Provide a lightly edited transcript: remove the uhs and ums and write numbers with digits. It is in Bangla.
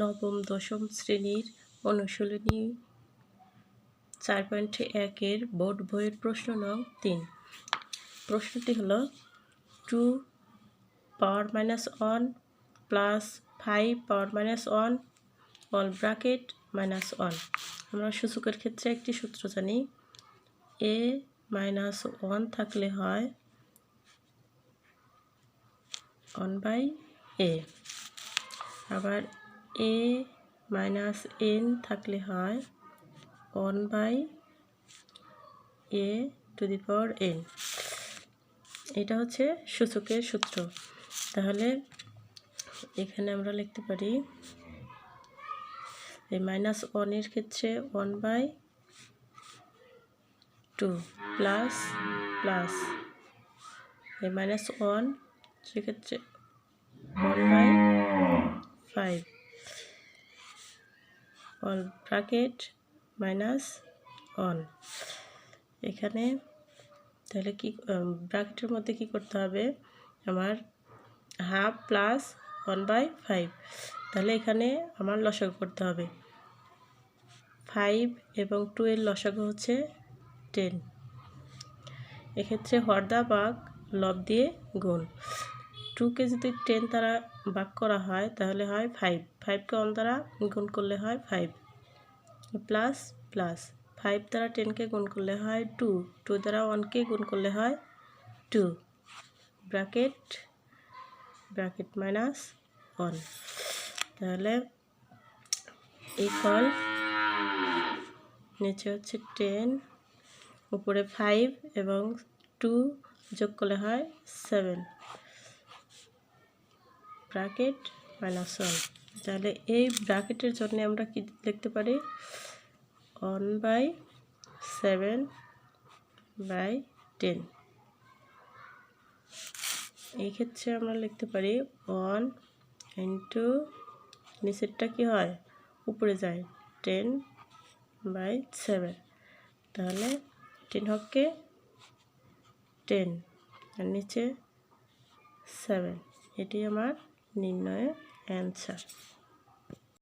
নবম দশম শ্রেণীর অনুশীলনী 4.1 বোর্ড বইয়ের প্রশ্ন নং 3। প্রশ্নটি হলো 2 পাওয়ার -1 প্লাস 5 পাওয়ার -1 অল ব্র্যাকেট -1। আমরা সূচকের ক্ষেত্রে একটি সূত্র জানি, a -1 থাকলে হয় 1/a, আবার a - n থাকলে হয় 1/a⁴n। এটা হচ্ছে সূচকের সূত্র। তাহলে এখানে আমরা লিখতে পারি এই -1 এর ক্ষেত্রে 1/2 প্লাস প্লাস এই -1 সেক্ষেত্রে 1/5 অল ব্র্যাকেট -1। এখানে তাহলে কি ব্র্যাকেটের মধ্যে কি করতে হবে, আমার হাফ প্লাস 1/5, তাহলে এখানে আমার লসাগু করতে হবে। 5 এবং 2 এর লসাগু হচ্ছে 10। এক্ষেত্রে হরদা ভাগ লব দিয়ে গুণ। 2কে যদি 10 দ্বারা ভাগ করা হয় তাহলে হয় 5, 5কে 1 দ্বারা গুণ করলে হয় 5, প্লাস প্লাস 5 দ্বারা 10কে গুণ করলে হয় 2, 2 দ্বারা 1কে গুণ করলে হয় 2, ব্র্যাকেট -1। তাহলে ইকুয়াল নিচে হচ্ছে 10, উপরে 5 এবং 2 যোগ করলে হয় 7, ব্র্যাকেট -1। তাহলে এই ব্র্যাকেটের জন্য আমরা কি লিখতে পারি, 1/7/10। এই ক্ষেত্রে আমরা লিখতে পারি 1 ইন্টু নিচেরটা কি হয় উপরে যায় 10/7, তাহলে 10 হকে 10 আর নিচে 7। এটি আমার নির্ণয়ের অ্যান্সার।